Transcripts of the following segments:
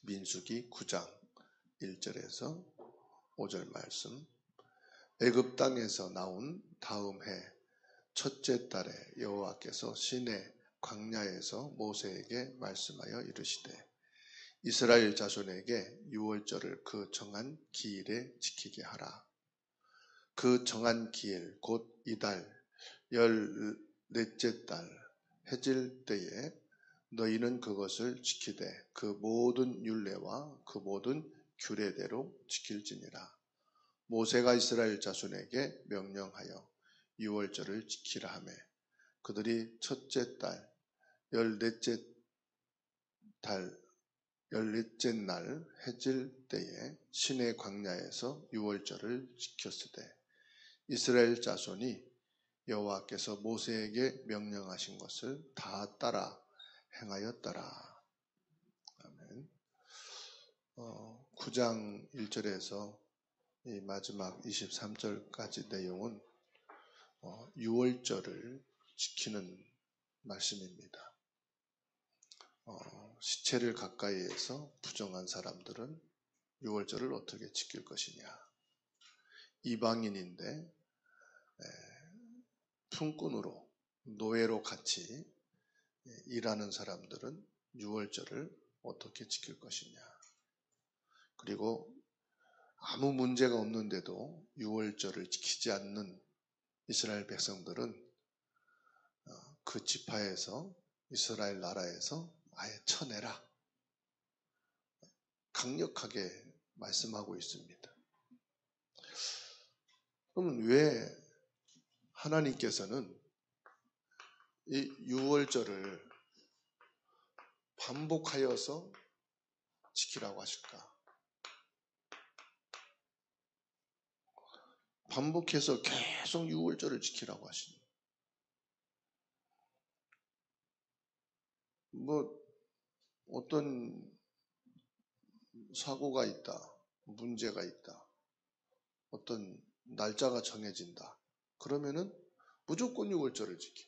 민수기 9장 1절에서 5절 말씀. 애굽 땅에서 나온 다음 해 첫째 달에 여호와께서 시내 광야에서 모세에게 말씀하여 이르시되 이스라엘 자손에게 유월절을 그 정한 기일에 지키게 하라. 그 정한 기일 곧 이달 14째 달 해질 때에 너희는 그것을 지키되 그 모든 율례와 그 모든 규례대로 지킬지니라. 모세가 이스라엘 자손에게 명령하여 유월절을 지키라 하매 그들이 첫째 달 14째 날 해질 때에 시내 광야에서 유월절을 지켰으되 이스라엘 자손이 여호와께서 모세에게 명령하신 것을 다 따라 행하였더라. 아멘. 9장 1절에서 이 마지막 23절까지 내용은 유월절을 지키는 말씀입니다. 시체를 가까이에서 부정한 사람들은 유월절을 어떻게 지킬 것이냐. 이방인인데 품꾼으로 노예로 같이 일하는 사람들은 유월절을 어떻게 지킬 것이냐. 그리고 아무 문제가 없는데도 유월절을 지키지 않는 이스라엘 백성들은 그 지파에서 이스라엘 나라에서 아예 쳐내라. 강력하게 말씀하고 있습니다. 그러면 왜 하나님께서는 이 유월절을 반복하여서 지키라고 하실까? 반복해서 계속 유월절을 지키라고 하시니. 어떤 사고가 있다, 문제가 있다, 어떤 날짜가 정해진다. 그러면은 무조건 유월절을 지켜.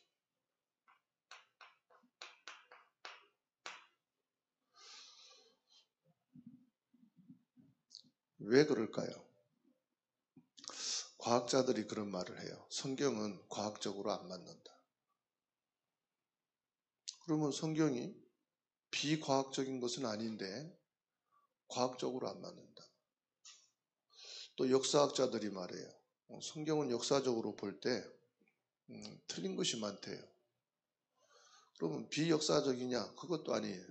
왜 그럴까요? 과학자들이 그런 말을 해요. 성경은 과학적으로 안 맞는다. 그러면 성경이 비과학적인 것은 아닌데 과학적으로 안 맞는다. 또 역사학자들이 말해요. 성경은 역사적으로 볼 때 틀린 것이 많대요. 그러면 비역사적이냐? 그것도 아니에요.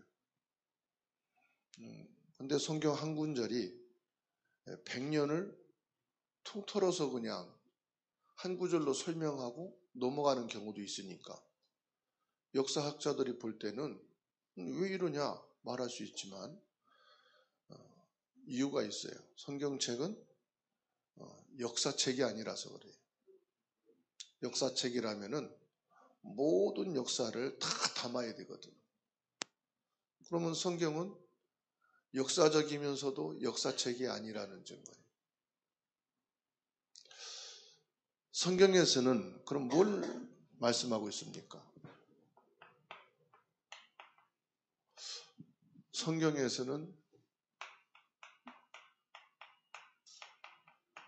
근데 성경 한 구절이 100년을 통틀어서 그냥 한 구절로 설명하고 넘어가는 경우도 있으니까 역사학자들이 볼 때는 왜 이러냐 말할 수 있지만 이유가 있어요. 성경책은 역사책이 아니라서 그래요. 역사책이라면은 모든 역사를 다 담아야 되거든. 그러면 성경은 역사적이면서도 역사책이 아니라는 증거예요. 성경에서는 그럼 뭘 말씀하고 있습니까? 성경에서는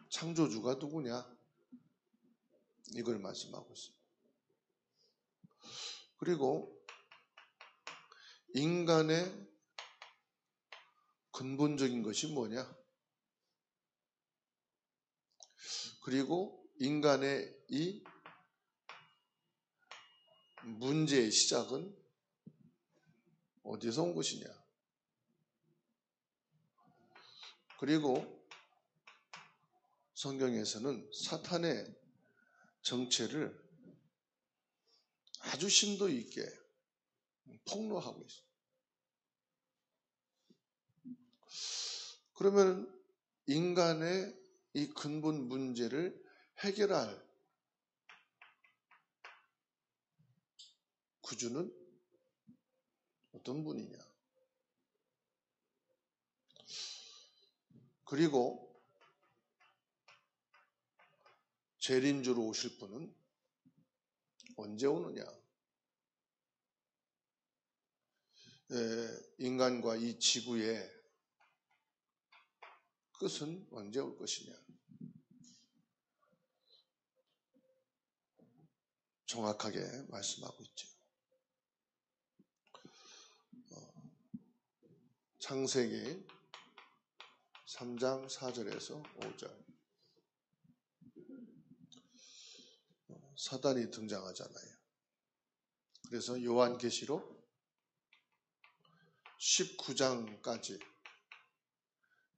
창조주가 누구냐? 이걸 말씀하고 있습니다. 그리고 인간의 근본적인 것이 뭐냐? 그리고 인간의 이 문제의 시작은 어디서 온 것이냐? 그리고 성경에서는 사탄의 정체를 아주 심도 있게 폭로하고 있어요. 그러면 인간의 이 근본 문제를 해결할 구주는 어떤 분이냐? 그리고 재림주로 오실 분은 언제 오느냐? 인간과 이 지구에 끝은 언제 올 것이냐? 정확하게 말씀하고 있죠. 창세기 3장 4절에서 5절. 사단이 등장하잖아요. 그래서 요한계시록 19장까지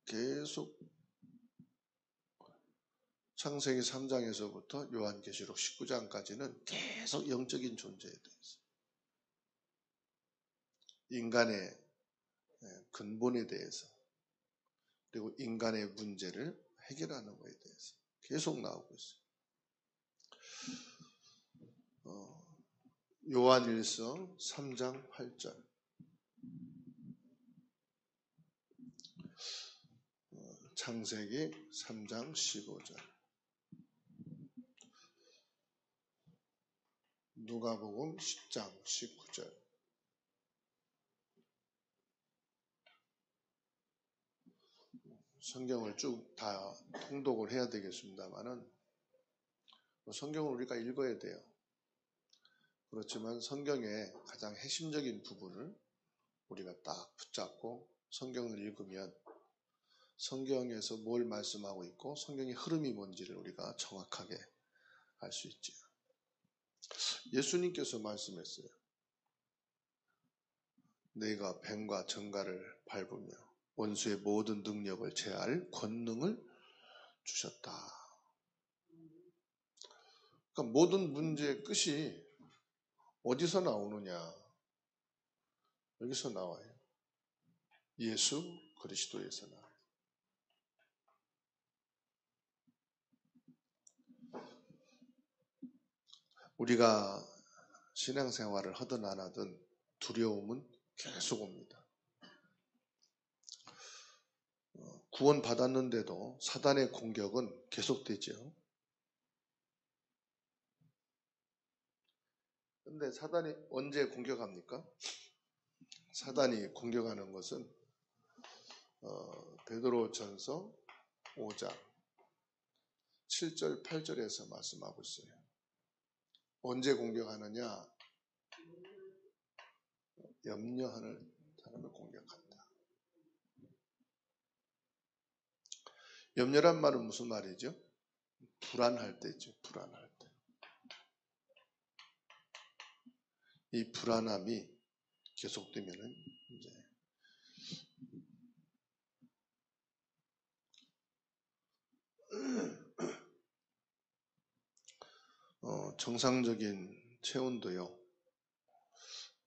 계속 창세기 3장에서부터 요한계시록 19장까지는 계속 영적인 존재에 대해서, 인간의 근본에 대해서, 그리고 인간의 문제를 해결하는 것에 대해서 계속 나오고 있어요. 요한일서 3장 8절, 창세기 3장 15절, 누가복음 10장 19절. 성경을 쭉 다 통독을 해야 되겠습니다만은 성경을 우리가 읽어야 돼요. 그렇지만 성경의 가장 핵심적인 부분을 우리가 딱 붙잡고 성경을 읽으면 성경에서 뭘 말씀하고 있고 성경의 흐름이 뭔지를 우리가 정확하게 알 수 있죠. 예수님께서 말씀했어요. 너희가 뱀과 정갈을 밟으며 원수의 모든 능력을 제할 권능을 주셨다. 그러니까 모든 문제의 끝이 어디서 나오느냐? 여기서 나와요. 예수 그리스도에서 나와요. 우리가 신앙생활을 하든 안 하든 두려움은 계속 옵니다. 구원 받았는데도 사단의 공격은 계속되죠. 근데 사단이 언제 공격합니까? 사단이 공격하는 것은 베드로전서 5장 7절 8절에서 말씀하고 있어요. 언제 공격하느냐? 염려하는 사람을 공격한다. 염려란 말은 무슨 말이죠? 불안할 때죠. 불안할 때. 이 불안함이 계속되면은 이제 정상적인 체온도요.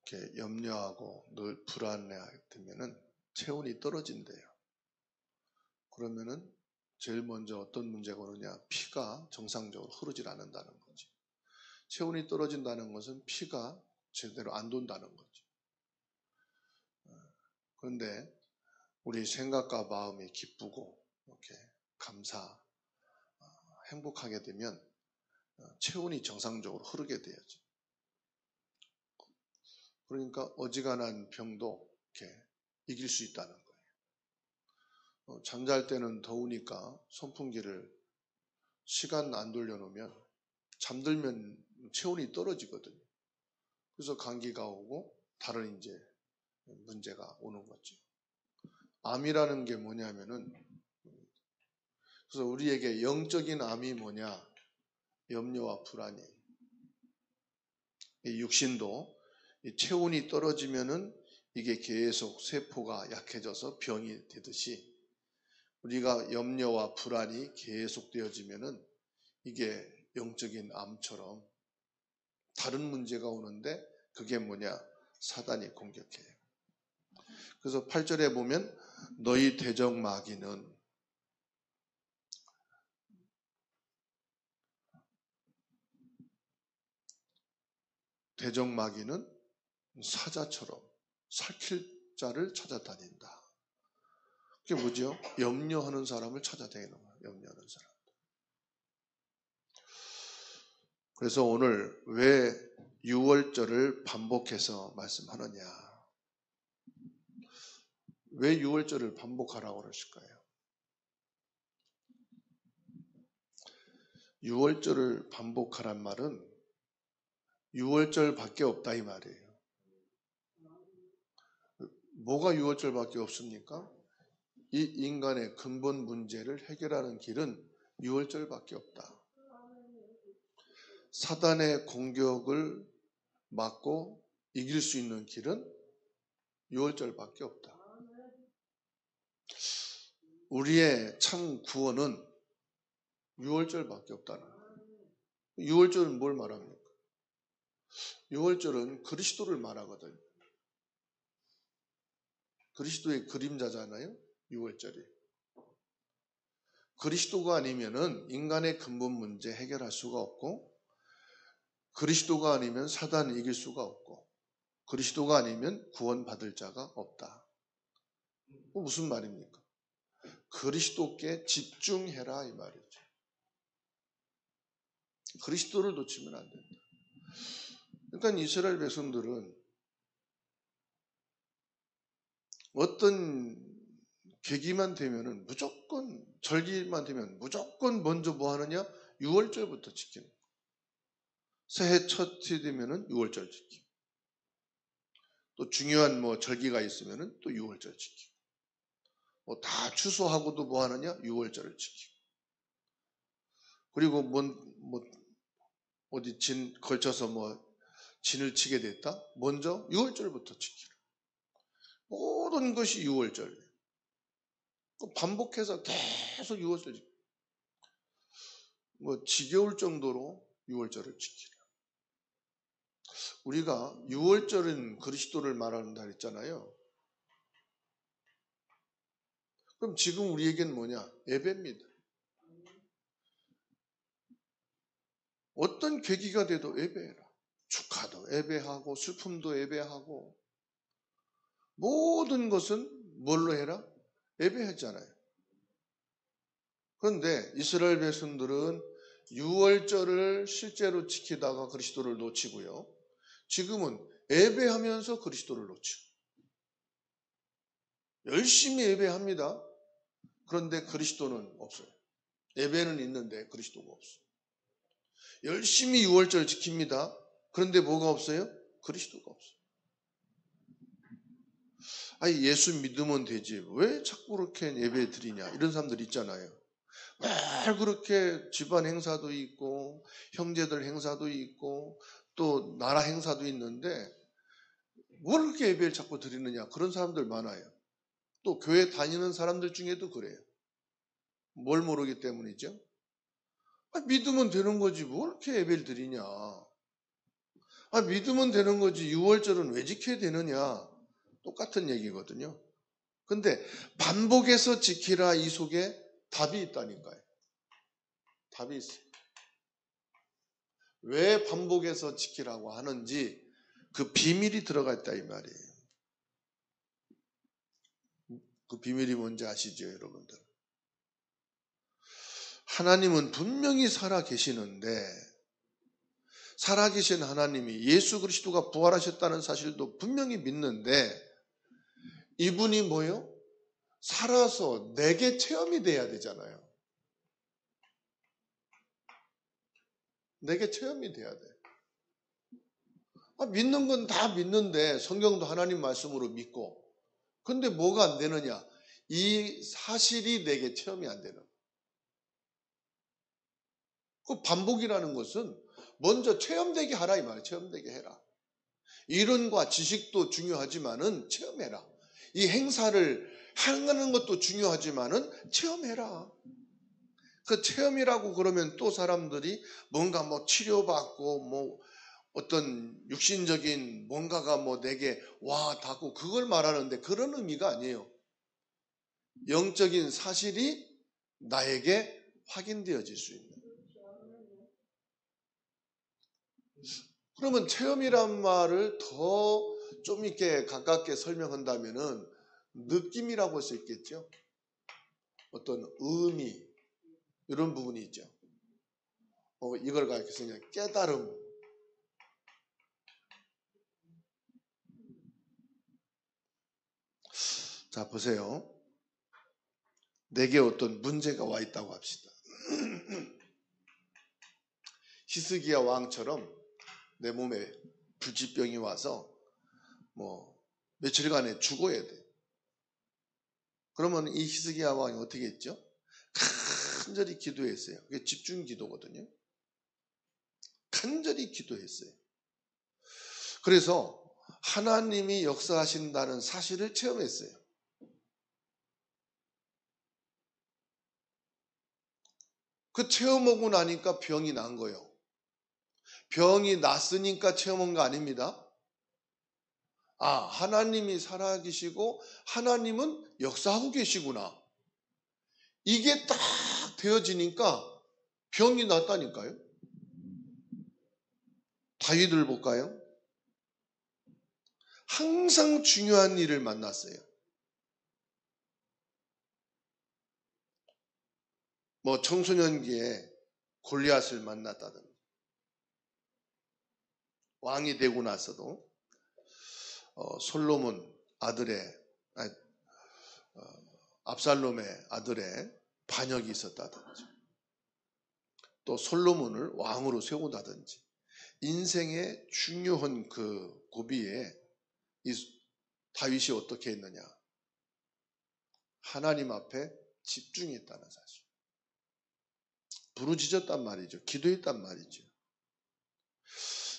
이렇게 염려하고 늘 불안해하게 되면은 체온이 떨어진대요. 그러면은 제일 먼저 어떤 문제가 오느냐? 피가 정상적으로 흐르질 않는다는 거지. 체온이 떨어진다는 것은 피가 제대로 안 돈다는 거죠. 그런데 우리 생각과 마음이 기쁘고 이렇게 행복하게 되면 체온이 정상적으로 흐르게 돼야죠. 그러니까 어지간한 병도 이렇게 이길 수 있다는 거예요. 잠잘 때는 더우니까 선풍기를 시간 안 돌려놓으면 잠들면 체온이 떨어지거든요. 그래서 감기가 오고 다른 이제 문제가 오는 거죠. 암이라는 게 뭐냐면은, 그래서 우리에게 영적인 암이 뭐냐? 염려와 불안이. 이 육신도 이 체온이 떨어지면은 이게 계속 세포가 약해져서 병이 되듯이 우리가 염려와 불안이 계속 되어지면은 이게 영적인 암처럼 다른 문제가 오는데 그게 뭐냐? 사단이 공격해요. 그래서 8절에 보면 너희 대적마귀는 사자처럼 살킬 자를 찾아다닌다. 그게 뭐죠? 염려하는 사람을 찾아다니는 거예요. 염려하는 사람. 그래서 오늘 왜 6월절을 반복해서 말씀하느냐? 왜 6월절을 반복하라고 그러실까요? 유월절을 반복하란 말은 유월절밖에 없다 이 말이에요. 뭐가 유월절밖에 없습니까? 이 인간의 근본 문제를 해결하는 길은 유월절밖에 없다. 사단의 공격을 막고 이길 수 있는 길은 유월절밖에 없다. 우리의 참 구원은 유월절밖에 없다는 거예요. 유월절은 뭘 말합니까? 유월절은 그리스도를 말하거든요. 그리스도의 그림자잖아요. 유월절이. 그리스도가 아니면은 인간의 근본 문제 해결할 수가 없고, 그리스도가 아니면 사단을 이길 수가 없고, 그리스도가 아니면 구원받을 자가 없다. 무슨 말입니까? 그리스도께 집중해라 이 말이죠. 그리스도를 놓치면 안 된다. 그러니까 이스라엘 백성들은 어떤 계기만 되면은 무조건, 절기만 되면 무조건 먼저 뭐 하느냐? 유월절부터 지키는 거예요. 새해 첫이 되면은 유월절 지키고, 또 중요한 뭐 절기가 있으면은 또 유월절 지키고, 뭐 다 추수하고도 뭐 하느냐? 유월절을 지키고, 그리고 어디 걸쳐서 뭐 진을 치게 됐다? 먼저 유월절부터 지키라. 모든 것이 유월절이에요. 반복해서 계속 유월절 지키고, 뭐 지겨울 정도로 유월절을 지키라. 우리가 유월절은 그리스도를 말한다 했잖아요. 그럼 지금 우리에겐 뭐냐? 예배입니다. 어떤 계기가 돼도 예배해라. 축하도 예배하고 슬픔도 예배하고 모든 것은 뭘로 해라? 예배하잖아요. 그런데 이스라엘 백성들은 유월절을 실제로 지키다가 그리스도를 놓치고요. 지금은 예배하면서 그리스도를 놓치고 열심히 예배합니다. 그런데 그리스도는 없어요. 예배는 있는데 그리스도가 없어요. 열심히 유월절 지킵니다. 그런데 뭐가 없어요? 그리스도가 없어요. 아니 예수 믿으면 되지 왜 자꾸 그렇게 예배 드리냐 이런 사람들 있잖아요. 늘 그렇게 집안 행사도 있고 형제들 행사도 있고 또 나라 행사도 있는데 뭘 그렇게 예배를 자꾸 드리느냐 그런 사람들 많아요. 또 교회 다니는 사람들 중에도 그래요. 뭘 모르기 때문이죠? 믿으면 되는 거지 뭘 이렇게 예배를 드리냐. 믿으면 되는 거지 유월절은 왜 지켜야 되느냐. 똑같은 얘기거든요. 근데 반복해서 지키라 이 속에 답이 있다니까요. 답이 있어요. 왜 반복해서 지키라고 하는지 그 비밀이 들어가 있다 이 말이에요. 그 비밀이 뭔지 아시죠 여러분들? 하나님은 분명히 살아계시는데 살아계신 하나님이 예수 그리스도가 부활하셨다는 사실도 분명히 믿는데 이분이 뭐예요? 살아서 내게 체험이 돼야 되잖아요. 내게 체험이 돼야 돼. 믿는 건 다 믿는데 성경도 하나님 말씀으로 믿고 근데 뭐가 안 되느냐? 이 사실이 내게 체험이 안 되는. 그 반복이라는 것은 먼저 체험되게 하라 이 말이에요. 체험되게 해라. 이론과 지식도 중요하지만은 체험해라. 이 행사를 하는 것도 중요하지만은 체험해라. 그 체험이라고 그러면 또 사람들이 뭔가 뭐 치료받고 뭐 어떤 육신적인 뭔가가 뭐 내게 와 닿고 그걸 말하는데 그런 의미가 아니에요. 영적인 사실이 나에게 확인되어질 수 있는. 그러면 체험이란 말을 더 좀 이렇게 가깝게 설명한다면은 느낌이라고 할 수 있겠죠. 어떤 의미 이런 부분이 있죠. 이걸 가르쳐서 그냥 깨달음. 자 보세요. 내게 어떤 문제가 와 있다고 합시다. 히스기야 왕처럼 내 몸에 불치병이 와서 며칠간에 죽어야 돼. 그러면 이 히스기야 왕이 어떻게 했죠? 간절히 기도했어요. 그게 집중 기도거든요. 간절히 기도했어요. 그래서 하나님이 역사하신다는 사실을 체험했어요. 그 체험하고 나니까 병이 난 거예요. 병이 났으니까 체험한 거 아닙니다. 하나님이 살아계시고 하나님은 역사하고 계시구나. 이게 딱 되어지니까 병이 났다니까요. 다윗을 볼까요? 항상 중요한 일을 만났어요. 청소년기에 골리앗을 만났다든지, 왕이 되고 나서도 솔로몬 아들의 압살롬의 아들의 반역이 있었다든지, 또 솔로몬을 왕으로 세운다든지, 인생의 중요한 그 고비에 이 다윗이 어떻게 했느냐? 하나님 앞에 집중했다는 사실. 부르짖었단 말이죠. 기도했단 말이죠.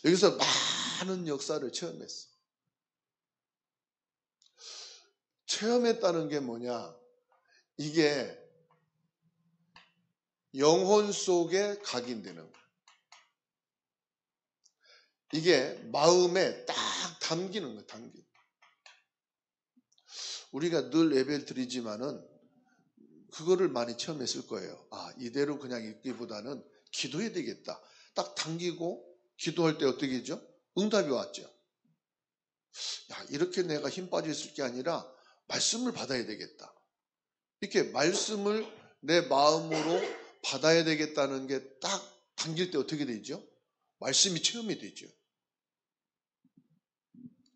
여기서 많은 역사를 체험했어. 체험했다는 게 뭐냐? 이게 영혼 속에 각인되는 거예요. 이게 마음에 딱 담기는 거예요. 담기는. 우리가 늘 예배를 드리지만은 그거를 많이 체험했을 거예요. 이대로 그냥 읽기보다는 기도해야 되겠다. 딱 당기고 기도할 때 어떻게 되죠? 응답이 왔죠. 이렇게 내가 힘 빠져 있을 게 아니라 말씀을 받아야 되겠다. 이렇게 말씀을 내 마음으로 받아야 되겠다는 게 딱 당길 때 어떻게 되죠? 말씀이 체험이 되죠.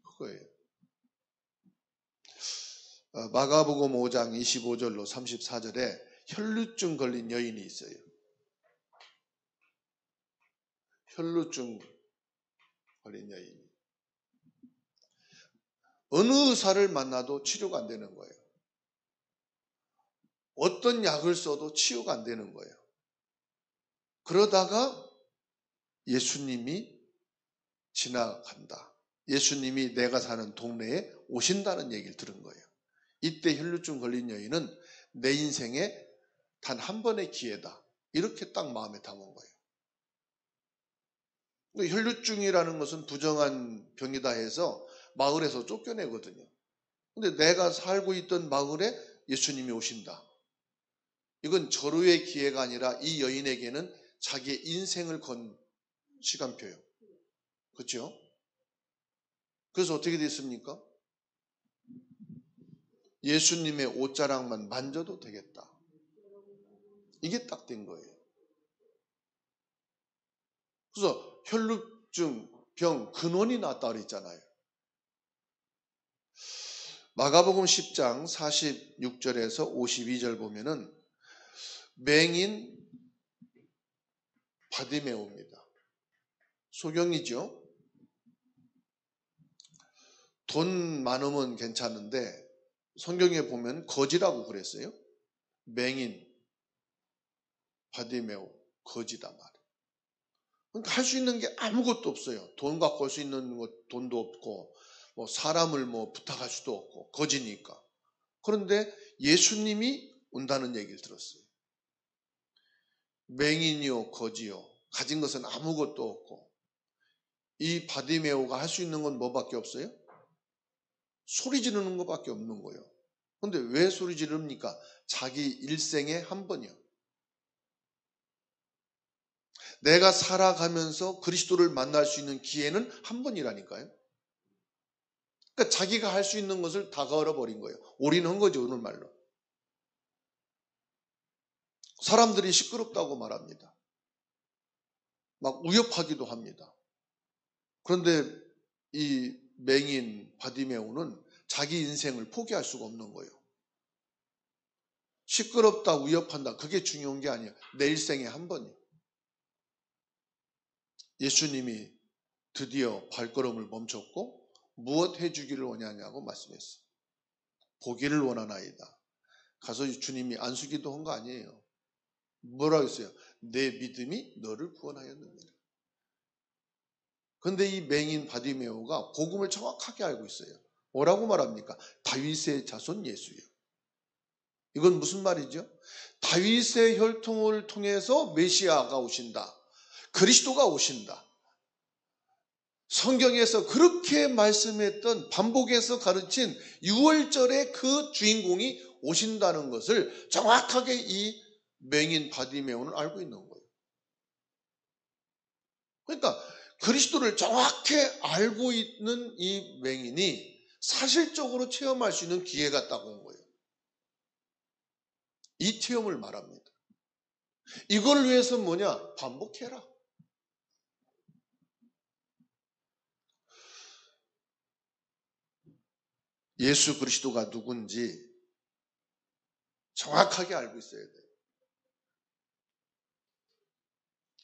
그거예요. 마가복음 5장 25절로 34절에 혈루증 걸린 여인이 있어요. 혈루증 걸린 여인이. 어느 의사를 만나도 치료가 안 되는 거예요. 어떤 약을 써도 치유가 안 되는 거예요. 그러다가 예수님이 지나간다. 예수님이 내가 사는 동네에 오신다는 얘기를 들은 거예요. 이때 혈루증 걸린 여인은 내 인생에 단 한 번의 기회다. 이렇게 딱 마음에 담은 거예요. 혈루증이라는 것은 부정한 병이다 해서 마을에서 쫓겨내거든요. 근데 내가 살고 있던 마을에 예수님이 오신다. 이건 절호의 기회가 아니라 이 여인에게는 자기의 인생을 건 시간표예요. 그렇죠? 그래서 어떻게 됐습니까? 예수님의 옷자락만 만져도 되겠다. 이게 딱 된 거예요. 그래서 혈루증 병 근원이 났다 그랬잖아요. 마가복음 10장 46절에서 52절 보면은 맹인 바디메오입니다. 소경이죠. 돈 많으면 괜찮은데 성경에 보면 거지라고 그랬어요. 맹인 바디메오 거지다 말이에요. 그러니까 할 수 있는 게 아무것도 없어요. 돈 갖고 할 수 있는 것 돈도 없고 사람을 부탁할 수도 없고 거지니까. 그런데 예수님이 온다는 얘기를 들었어요. 맹인이요 거지요 가진 것은 아무것도 없고 이 바디메오가 할 수 있는 건 뭐밖에 없어요? 소리 지르는 것밖에 없는 거예요. 그런데 왜 소리 지릅니까? 자기 일생에 한 번이요. 내가 살아가면서 그리스도를 만날 수 있는 기회는 한 번이라니까요. 그러니까 자기가 할 수 있는 것을 다 걸어버린 거예요. 올인한 거죠, 오늘 말로. 사람들이 시끄럽다고 말합니다. 막 위협하기도 합니다. 그런데 이 맹인 바디메오는 자기 인생을 포기할 수가 없는 거예요. 시끄럽다, 위협한다, 그게 중요한 게 아니에요. 내 일생에 한 번이에요. 예수님이 드디어 발걸음을 멈췄고 무엇 해주기를 원하냐고 말씀했어요. 보기를 원하나이다. 가서 주님이 안수기도 한 거 아니에요. 뭐라고 했어요? 내 믿음이 너를 구원하였느니라. 그런데 이 맹인 바디메오가 복음을 정확하게 알고 있어요. 뭐라고 말합니까? 다윗의 자손 예수요. 이건 무슨 말이죠? 다윗의 혈통을 통해서 메시아가 오신다. 그리스도가 오신다. 성경에서 그렇게 말씀했던, 반복해서 가르친 6월절의 그 주인공이 오신다는 것을 정확하게 이 맹인 바디메오는 알고 있는 거예요. 그러니까 그리스도를 정확히 알고 있는 이 맹인이 사실적으로 체험할 수 있는 기회가 딱 온 거예요. 이 체험을 말합니다. 이걸 위해서 뭐냐? 반복해라. 예수 그리스도가 누군지 정확하게 알고 있어야 돼요.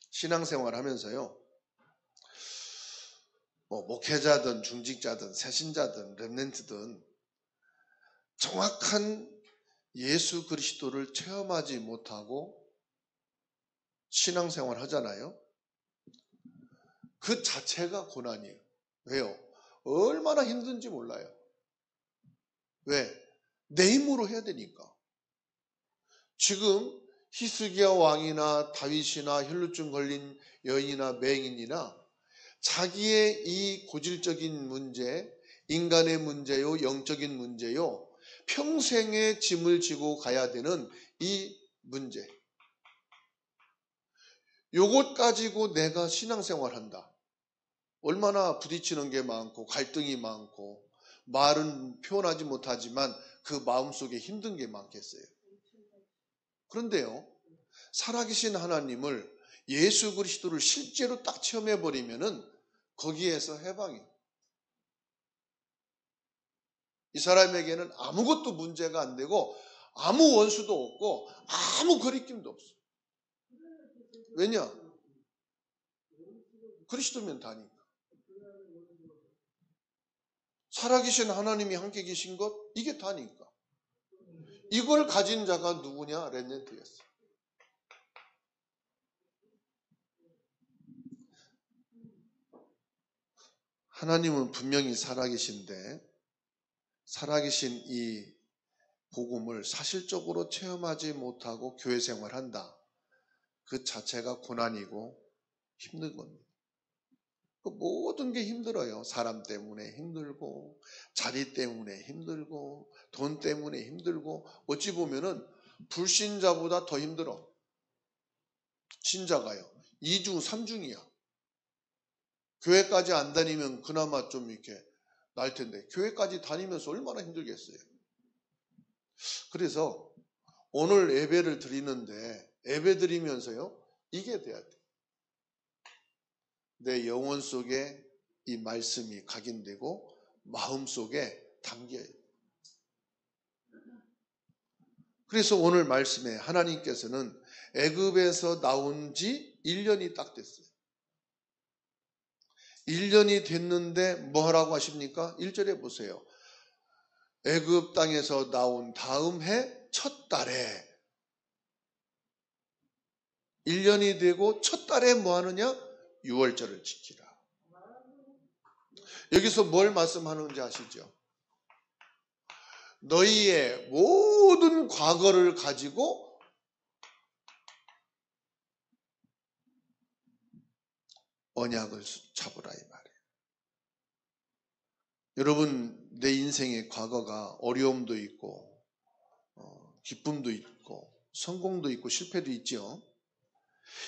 신앙생활 하면서요, 목회자든 중직자든 새신자든 렘넌트든 정확한 예수 그리스도를 체험하지 못하고 신앙생활 하잖아요. 그 자체가 고난이에요. 왜요? 얼마나 힘든지 몰라요. 왜? 내 힘으로 해야 되니까. 지금 히스기야 왕이나 다윗이나 혈루증 걸린 여인이나 맹인이나 자기의 이 고질적인 문제, 인간의 문제요, 영적인 문제요, 평생의 짐을 지고 가야 되는 이 문제, 요것 가지고 내가 신앙생활한다. 얼마나 부딪히는 게 많고 갈등이 많고 말은 표현하지 못하지만 그 마음속에 힘든 게 많겠어요. 그런데요, 살아계신 하나님을, 예수 그리스도를 실제로 딱 체험해버리면은 거기에서 해방이에요. 이 사람에게는 아무것도 문제가 안 되고 아무 원수도 없고 아무 거리낌도 없어. 왜냐? 그리스도면 다니까. 살아계신 하나님이 함께 계신 것, 이게 다니까. 이걸 가진 자가 누구냐? 렘넌트였어. 하나님은 분명히 살아계신데 살아계신 이 복음을 사실적으로 체험하지 못하고 교회 생활한다. 그 자체가 고난이고 힘든 겁니다. 모든 게 힘들어요. 사람 때문에 힘들고, 자리 때문에 힘들고, 돈 때문에 힘들고, 어찌 보면은 불신자보다 더 힘들어. 신자가요. 2중, 3중이야. 교회까지 안 다니면 그나마 좀 이렇게 날 텐데, 교회까지 다니면서 얼마나 힘들겠어요. 그래서 오늘 예배를 드리는데, 예배 드리면서요, 이게 돼야 돼. 내 영혼 속에 이 말씀이 각인되고 마음 속에 담겨요. 그래서 오늘 말씀에 하나님께서는 애굽에서 나온 지 1년이 딱 됐어요. 1년이 됐는데 뭐 하라고 하십니까? 1절에 보세요. 애굽 땅에서 나온 다음 해 첫 달에 1년이 되고 첫 달에 뭐 하느냐? 6월절을 지키라. 여기서 뭘 말씀하는지 아시죠? 너희의 모든 과거를 가지고 언약을 잡으라 이 말이에요. 여러분, 내 인생의 과거가 어려움도 있고 기쁨도 있고 성공도 있고 실패도 있죠.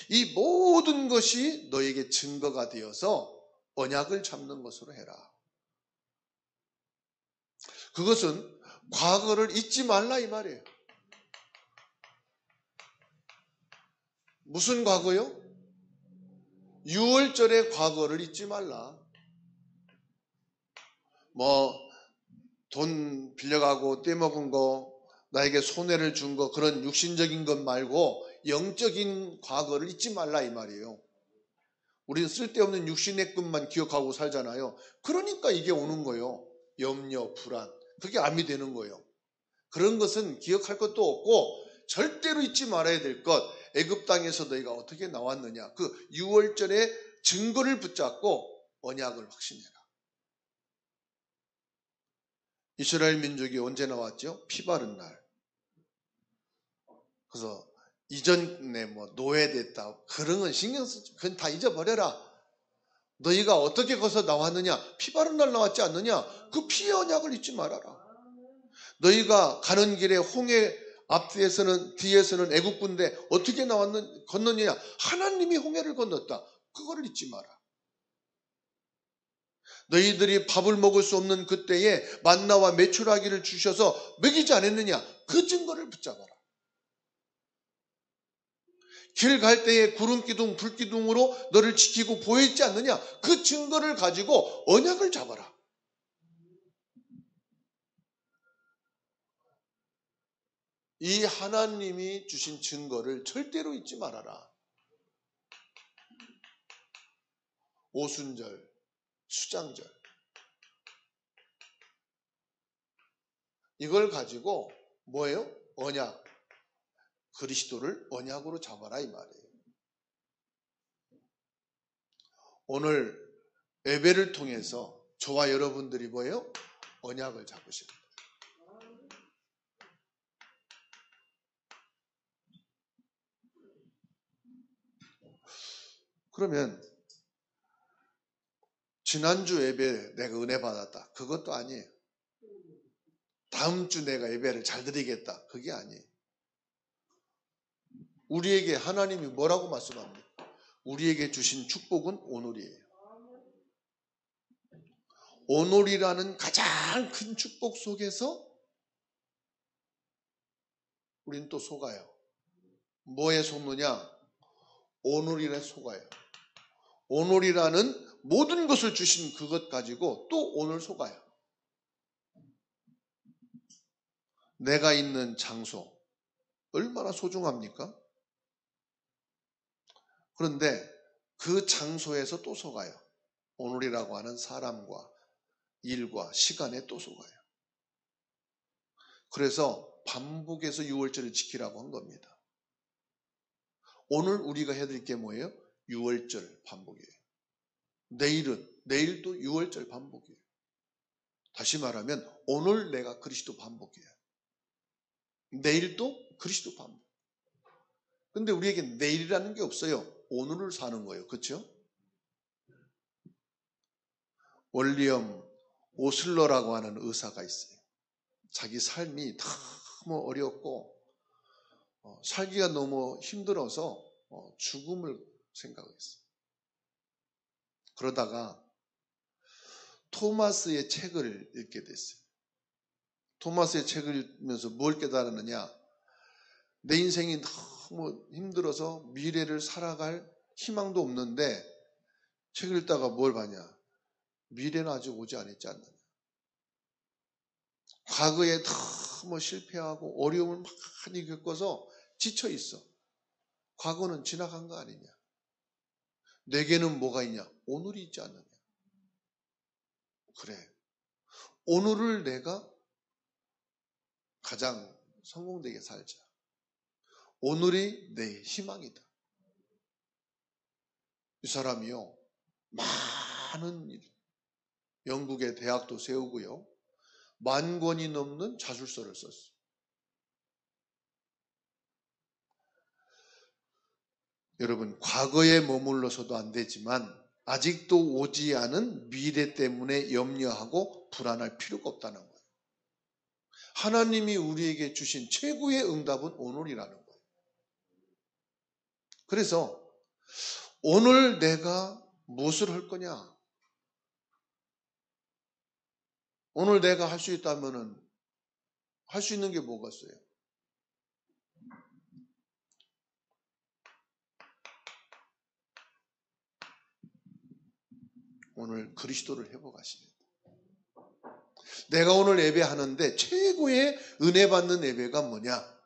이 모든 것이 너에게 증거가 되어서 언약을 잡는 것으로 해라. 그것은 과거를 잊지 말라 이 말이에요. 무슨 과거요? 6월절의 과거를 잊지 말라. 돈 빌려가고 떼먹은 거, 나에게 손해를 준 거, 그런 육신적인 것 말고 영적인 과거를 잊지 말라 이 말이에요. 우리는 쓸데없는 육신의 것만 기억하고 살잖아요. 그러니까 이게 오는 거예요. 염려, 불안. 그게 암이 되는 거예요. 그런 것은 기억할 것도 없고 절대로 잊지 말아야 될 것. 애굽 땅에서 너희가 어떻게 나왔느냐. 그 유월절의 증거를 붙잡고 언약을 확신해라. 이스라엘 민족이 언제 나왔죠? 피 바른 날. 그래서 이전에 노예됐다. 그런 건 신경 쓰지. 그건 다 잊어버려라. 너희가 어떻게 거기서 나왔느냐? 피 바른 날 나왔지 않느냐? 그 피의 언약을 잊지 말아라. 너희가 가는 길에 홍해 뒤에서는 애국군대 어떻게 건너느냐? 하나님이 홍해를 건넜다. 그거를 잊지 마라. 너희들이 밥을 먹을 수 없는 그때에 만나와 메추라기를 주셔서 먹이지 않았느냐? 그 증거를 붙잡아라. 길 갈 때에 구름기둥, 불기둥으로 너를 지키고 보였지 않느냐? 그 증거를 가지고 언약을 잡아라. 이 하나님이 주신 증거를 절대로 잊지 말아라. 오순절, 수장절. 이걸 가지고 뭐예요? 언약. 그리스도를 언약으로 잡아라 이 말이에요. 오늘 예배를 통해서 저와 여러분들이 뭐예요? 언약을 잡으십니다. 그러면 지난주 예배 내가 은혜 받았다. 그것도 아니에요. 다음 주 내가 예배를 잘 드리겠다. 그게 아니에요. 우리에게 하나님이 뭐라고 말씀합니까? 우리에게 주신 축복은 오늘이에요. 오늘이라는 가장 큰 축복 속에서 우리는 또 속아요. 뭐에 속느냐? 오늘이라 속아요. 오늘이라는 모든 것을 주신 그것 가지고 또 오늘 속아요. 내가 있는 장소 얼마나 소중합니까? 그런데 그 장소에서 또 속아요. 오늘이라고 하는 사람과 일과 시간에 또 속아요. 그래서 반복해서 유월절을 지키라고 한 겁니다. 오늘 우리가 해드릴 게 뭐예요? 유월절 반복이에요. 내일도 유월절 반복이에요. 다시 말하면 오늘 내가 그리스도 반복이에요. 내일도 그리스도 반복. 근데 우리에게 내일이라는 게 없어요. 오늘을 사는 거예요. 그렇죠? 월리엄 오슬러라고 하는 의사가 있어요. 자기 삶이 너무 어렵고 살기가 너무 힘들어서 죽음을 생각했어요. 그러다가 토마스의 책을 읽게 됐어요. 토마스의 책을 읽으면서 뭘 깨달았느냐? 내 인생이 너무 힘들어서 미래를 살아갈 희망도 없는데 책을 읽다가 뭘 봤냐? 미래는 아직 오지 않았지 않느냐? 과거에 너무 실패하고 어려움을 많이 겪어서 지쳐 있어. 과거는 지나간 거 아니냐? 내게는 뭐가 있냐? 오늘이 있지 않느냐? 그래. 오늘을 내가 가장 성공되게 살자. 오늘이 내 희망이다. 이 사람이요. 많은 일, 영국의 대학도 세우고요. 10,000권이 넘는 자술서를 썼어요. 여러분, 과거에 머물러서도 안 되지만 아직도 오지 않은 미래 때문에 염려하고 불안할 필요가 없다는 거예요. 하나님이 우리에게 주신 최고의 응답은 오늘이라는 거예요. 그래서 오늘 내가 무엇을 할 거냐? 오늘 내가 할 수 있다면은 할 수 있는 게 뭐가 있어요? 오늘 그리스도를 회복하십니다. 내가 오늘 예배하는데 최고의 은혜 받는 예배가 뭐냐?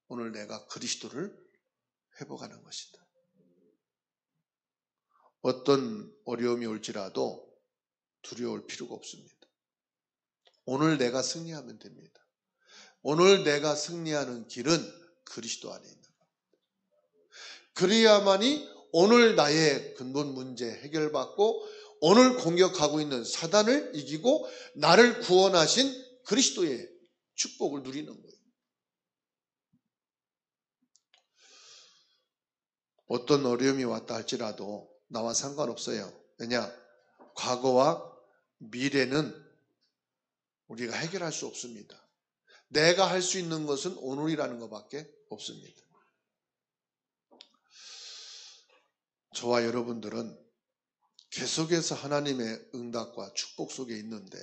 오늘 내가 그리스도를 회복하는 것이다. 어떤 어려움이 올지라도 두려울 필요가 없습니다. 오늘 내가 승리하면 됩니다. 오늘 내가 승리하는 길은 그리스도 안에 있는 겁니다. 그래야만이 오늘 나의 근본 문제 해결받고 오늘 공격하고 있는 사단을 이기고 나를 구원하신 그리스도의 축복을 누리는 거예요. 어떤 어려움이 왔다 할지라도 나와 상관없어요. 왜냐? 과거와 미래는 우리가 해결할 수 없습니다. 내가 할 수 있는 것은 오늘이라는 것밖에 없습니다. 저와 여러분들은 계속해서 하나님의 응답과 축복 속에 있는데,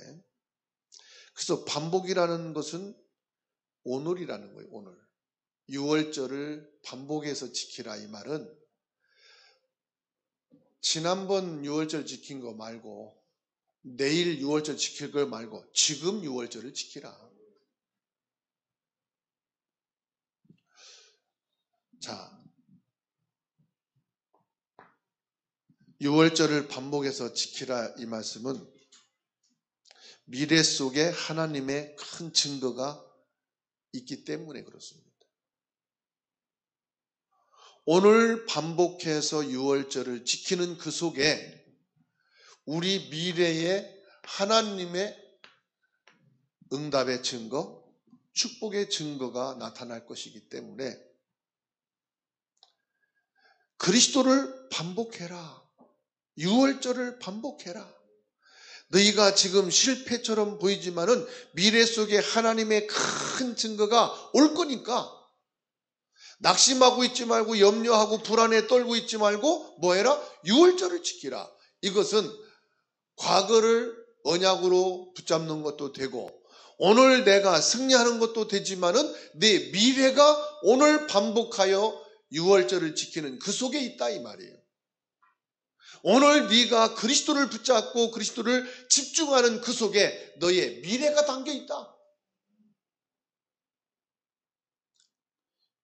그래서 반복이라는 것은 오늘이라는 거예요. 오늘 6월절을 반복해서 지키라, 이 말은 지난번 6월절 지킨 거 말고 내일 6월절 지킬 걸 말고 지금 6월절을 지키라. 자, 6월절을 반복해서 지키라, 이 말씀은 미래 속에 하나님의 큰 증거가 있기 때문에 그렇습니다. 오늘 반복해서 6월절을 지키는 그 속에 우리 미래의 하나님의 응답의 증거, 축복의 증거가 나타날 것이기 때문에 그리스도를 반복해라. 6월절을 반복해라. 너희가 지금 실패처럼 보이지만은 미래 속에 하나님의 큰 증거가 올 거니까 낙심하고 있지 말고 염려하고 불안에 떨고 있지 말고 뭐해라? 6월절을 지키라. 이것은 과거를 언약으로 붙잡는 것도 되고 오늘 내가 승리하는 것도 되지만은 내 미래가 오늘 반복하여 6월절을 지키는 그 속에 있다, 이 말이에요. 오늘 네가 그리스도를 붙잡고 그리스도를 집중하는 그 속에 너의 미래가 담겨 있다.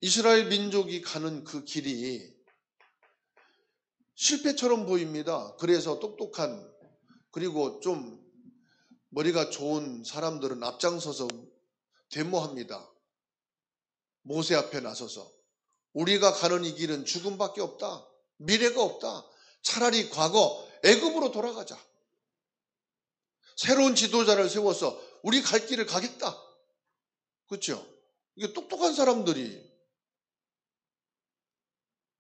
이스라엘 민족이 가는 그 길이 실패처럼 보입니다. 그래서 똑똑한, 그리고 좀 머리가 좋은 사람들은 앞장서서 데모합니다. 모세 앞에 나서서 우리가 가는 이 길은 죽음밖에 없다. 미래가 없다. 차라리 과거 애굽으로 돌아가자. 새로운 지도자를 세워서 우리 갈 길을 가겠다. 그렇죠? 이게 똑똑한 사람들이,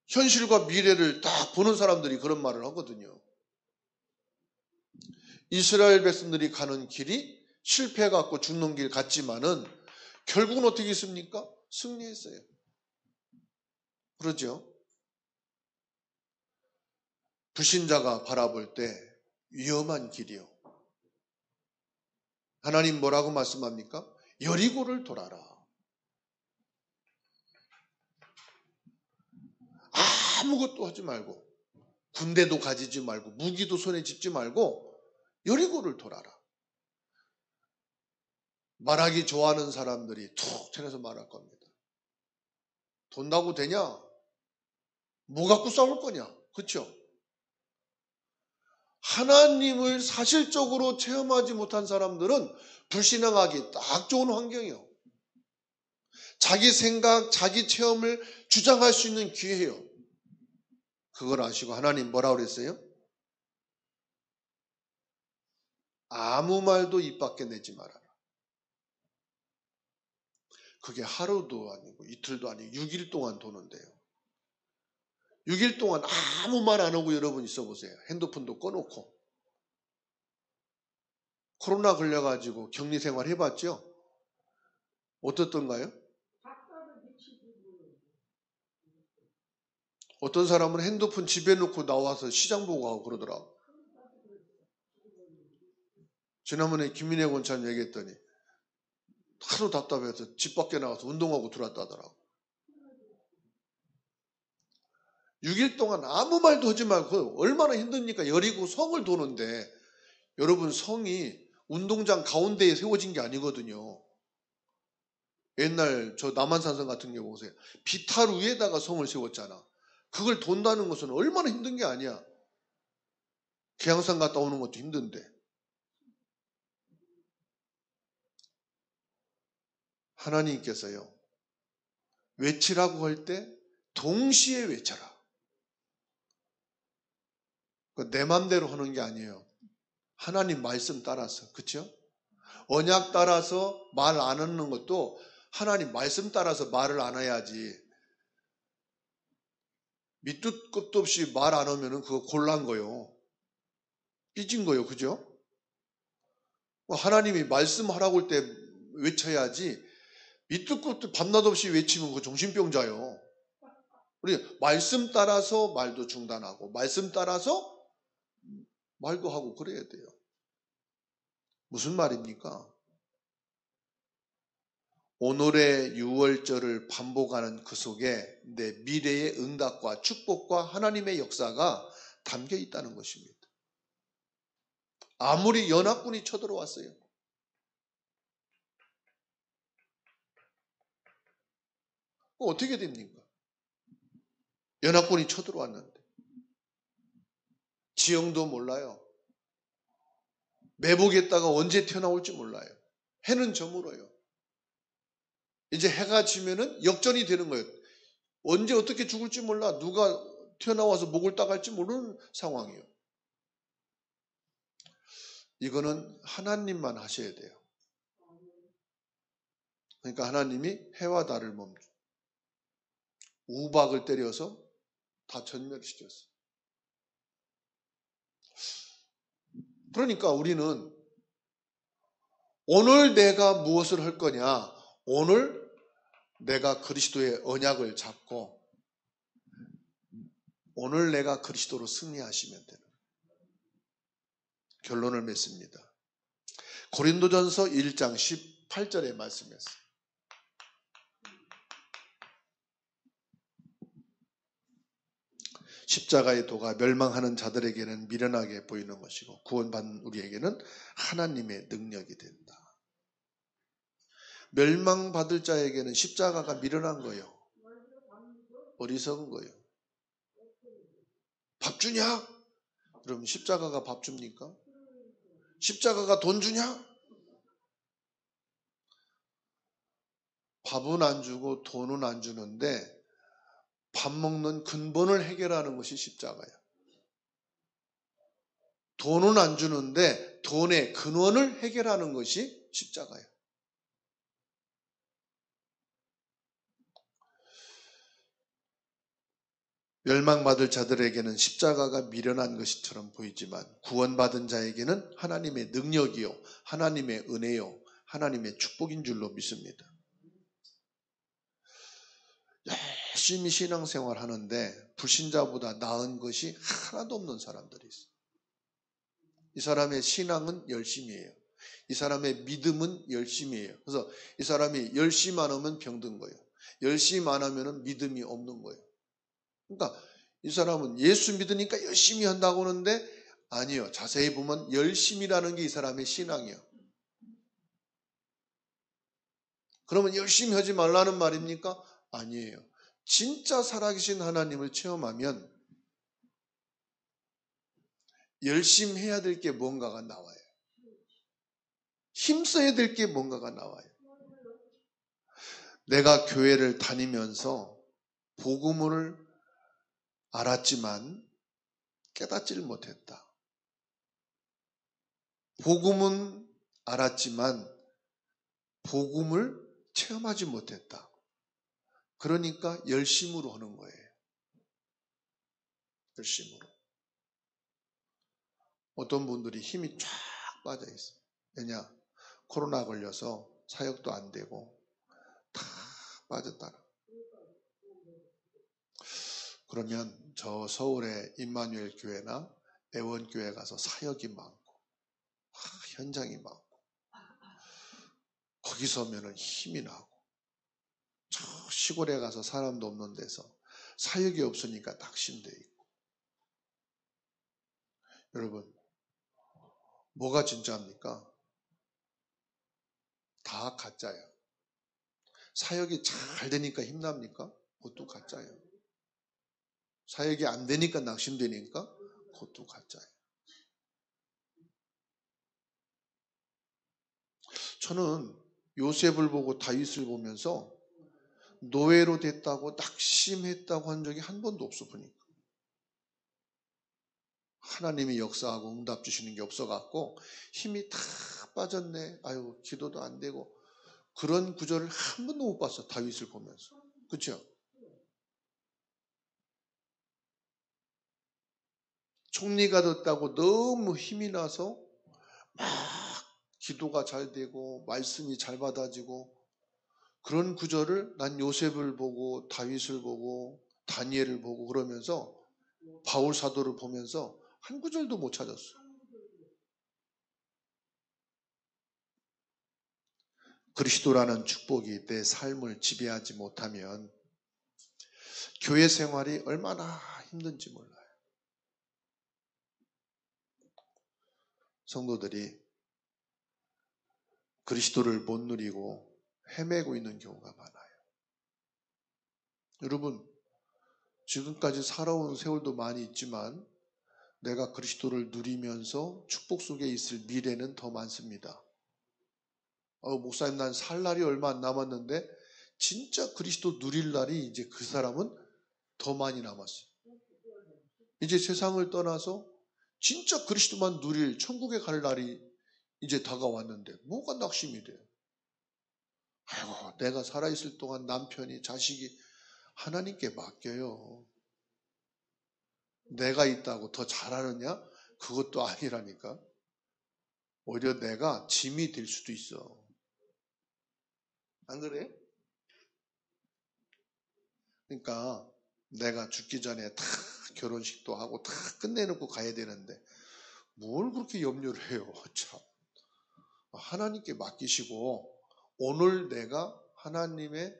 현실과 미래를 딱 보는 사람들이 그런 말을 하거든요. 이스라엘 백성들이 가는 길이 실패해갖고 죽는 길 같지만은 결국은 어떻게 했습니까? 승리했어요. 그러죠? 불신자가 바라볼 때 위험한 길이요. 하나님 뭐라고 말씀합니까? 여리고를 돌아라. 아무것도 하지 말고 군대도 가지지 말고 무기도 손에 짚지 말고 여리고를 돌아라. 말하기 좋아하는 사람들이 툭 쳐내서 말할 겁니다. 돈 나고 되냐? 뭐 갖고 싸울 거냐? 그렇죠? 하나님을 사실적으로 체험하지 못한 사람들은 불신앙하기 딱 좋은 환경이요. 자기 생각, 자기 체험을 주장할 수 있는 기회예요. 그걸 아시고 하나님 뭐라고 그랬어요? 아무 말도 입 밖에 내지 말아라. 그게 하루도 아니고 이틀도 아니고 6일 동안 도는데요. 6일 동안 아무 말 안 하고 여러분 있어 보세요. 핸드폰도 꺼놓고. 코로나 걸려가지고 격리생활 해봤죠? 어떻던가요? 어떤 사람은 핸드폰 집에 놓고 나와서 시장 보고 가고 그러더라고. 지난번에 김민혜 원찬 얘기했더니 하도 답답해서 집 밖에 나가서 운동하고 들어왔다더라고. 6일 동안 아무 말도 하지 말고 얼마나 힘듭니까? 여리고 성을 도는데, 여러분 성이 운동장 가운데에 세워진 게 아니거든요. 옛날 저 남한산성 같은 경우 보세요. 비탈 위에다가 성을 세웠잖아. 그걸 돈다는 것은 얼마나 힘든 게 아니야. 계양산 갔다 오는 것도 힘든데. 하나님께서요, 외치라고 할 때 동시에 외쳐라. 내 맘대로 하는 게 아니에요. 하나님 말씀 따라서. 그렇죠? 언약 따라서 말 안 하는 것도 하나님 말씀 따라서 말을 안 해야지. 밑도 끝도 없이 말 안 하면 그거 곤란 거요. 삐진 거요. 그죠? 하나님이 말씀하라고 할 때 외쳐야지. 밑도 끝도 밤낮 없이 외치면 그거 정신병자요. 우리 말씀 따라서 말도 중단하고 말씀 따라서 말도 하고 그래야 돼요. 무슨 말입니까? 오늘의 6월절을 반복하는 그 속에 내 미래의 응답과 축복과 하나님의 역사가 담겨 있다는 것입니다. 아무리 연합군이 쳐들어왔어요. 어떻게 됩니까? 연합군이 쳐들어왔는데. 지형도 몰라요. 매복했다가 언제 튀어나올지 몰라요. 해는 저물어요. 이제 해가 지면은 역전이 되는 거예요. 언제 어떻게 죽을지 몰라. 누가 튀어나와서 목을 따갈지 모르는 상황이에요. 이거는 하나님만 하셔야 돼요. 그러니까 하나님이 해와 달을 멈춰 우박을 때려서 다 전멸시켰어요. 그러니까 우리는 오늘 내가 무엇을 할 거냐? 오늘 내가 그리스도의 언약을 잡고 오늘 내가 그리스도로 승리하시면 되는 결론을 맺습니다. 고린도전서 1장 18절의 말씀이었어요. 십자가의 도가 멸망하는 자들에게는 미련하게 보이는 것이고 구원받는 우리에게는 하나님의 능력이 된다. 멸망받을 자에게는 십자가가 미련한 거예요. 어리석은 거예요. 밥 주냐? 그럼 십자가가 밥 줍니까? 십자가가 돈 주냐? 밥은 안 주고 돈은 안 주는데 밥 먹는 근본을 해결하는 것이 십자가예요. 돈은 안 주는데 돈의 근원을 해결하는 것이 십자가예요. 멸망받을 자들에게는 십자가가 미련한 것처럼 보이지만 구원받은 자에게는 하나님의 능력이요, 하나님의 은혜요, 하나님의 축복인 줄로 믿습니다. 열심히 신앙생활 하는데 불신자보다 나은 것이 하나도 없는 사람들이 있어요. 이 사람의 신앙은 열심이에요. 이 사람의 믿음은 열심이에요. 그래서 이 사람이 열심 안 하면 병든 거예요. 열심 안 하면 믿음이 없는 거예요. 그러니까 이 사람은 예수 믿으니까 열심히 한다고 하는데 아니요. 자세히 보면 열심이라는 게 이 사람의 신앙이에요. 그러면 열심히 하지 말라는 말입니까? 아니에요. 진짜 살아계신 하나님을 체험하면 열심히 해야 될 게 뭔가가 나와요. 힘써야 될 게 뭔가가 나와요. 내가 교회를 다니면서 복음을 알았지만 깨닫지를 못했다. 복음은 알았지만 복음을 체험하지 못했다. 그러니까 열심으로 하는 거예요. 열심으로. 어떤 분들이 힘이 쫙 빠져 있어요. 왜냐? 코로나 걸려서 사역도 안 되고 다 빠졌다. 그러면 저 서울의 임마누엘 교회나 애원교회 가서 사역이 많고 현장이 많고 거기 서면은 힘이 나고 저 시골에 가서 사람도 없는 데서 사역이 없으니까 낙심돼 있고. 여러분, 뭐가 진짜입니까? 다 가짜예요. 사역이 잘 되니까 힘납니까? 그것도 가짜예요. 사역이 안 되니까 낙심되니까 그것도 가짜예요. 저는 요셉을 보고 다윗을 보면서 노예로 됐다고 낙심했다고 한 적이 한 번도 없어 보니까. 하나님이 역사하고 응답 주시는 게 없어갖고 힘이 다 빠졌네. 아유, 기도도 안 되고. 그런 구절을 한 번도 못 봤어, 다윗을 보면서. 그렇죠? 총리가 됐다고 너무 힘이 나서 막 기도가 잘 되고 말씀이 잘 받아지고, 그런 구절을 난 요셉을 보고 다윗을 보고 다니엘을 보고 그러면서 바울 사도를 보면서 한 구절도 못 찾았어. 그리스도라는 축복이 내 삶을 지배하지 못하면 교회 생활이 얼마나 힘든지 몰라요. 성도들이 그리스도를 못 누리고 헤매고 있는 경우가 많아요. 여러분, 지금까지 살아온 세월도 많이 있지만 내가 그리스도를 누리면서 축복 속에 있을 미래는 더 많습니다. 목사님, 난 살 날이 얼마 안 남았는데 진짜 그리스도 누릴 날이 이제 그 사람은 더 많이 남았어요. 이제 세상을 떠나서 진짜 그리스도만 누릴 천국에 갈 날이 이제 다가왔는데 뭐가 낙심이 돼요? 아이고, 내가 살아있을 동안 남편이, 자식이 하나님께 맡겨요. 내가 있다고 더 잘하느냐? 그것도 아니라니까. 오히려 내가 짐이 될 수도 있어. 안 그래? 그러니까 내가 죽기 전에 다 결혼식도 하고 다 끝내놓고 가야 되는데 뭘 그렇게 염려를 해요? 참. 하나님께 맡기시고 오늘 내가 하나님의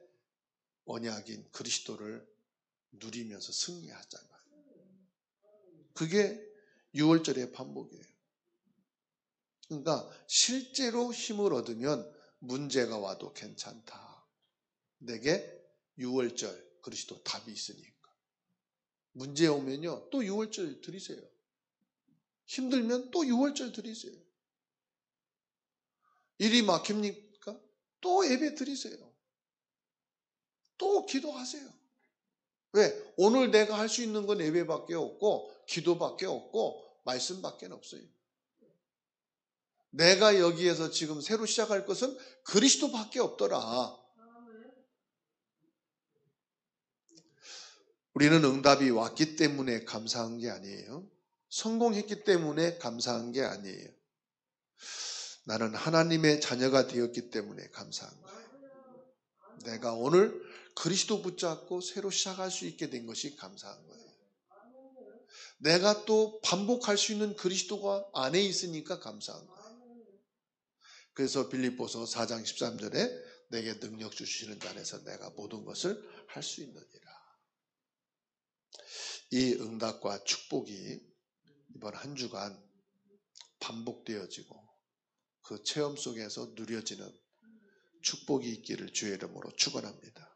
언약인 그리스도를 누리면서 승리하자. 그게 6월절의 반복이에요. 그러니까 실제로 힘을 얻으면 문제가 와도 괜찮다. 내게 6월절 그리스도 답이 있으니까. 문제 오면요 또 6월절 드리세요. 힘들면 또 6월절 드리세요. 일이 막힙니까? 또 예배 드리세요. 또 기도하세요. 왜? 오늘 내가 할 수 있는 건 예배밖에 없고 기도밖에 없고 말씀밖에 없어요. 내가 여기에서 지금 새로 시작할 것은 그리스도밖에 없더라. 우리는 응답이 왔기 때문에 감사한 게 아니에요. 성공했기 때문에 감사한 게 아니에요. 나는 하나님의 자녀가 되었기 때문에 감사한 거예요. 내가 오늘 그리스도 붙잡고 새로 시작할 수 있게 된 것이 감사한 거예요. 내가 또 반복할 수 있는 그리스도가 안에 있으니까 감사한 거예요. 그래서 빌립보서 4장 13절에 내게 능력 주시는 자 안에서 내가 모든 것을 할 수 있느니라. 이 응답과 축복이 이번 한 주간 반복되어지고 그 체험 속에서 누려지는 축복이 있기를 주의 이름으로 축원합니다.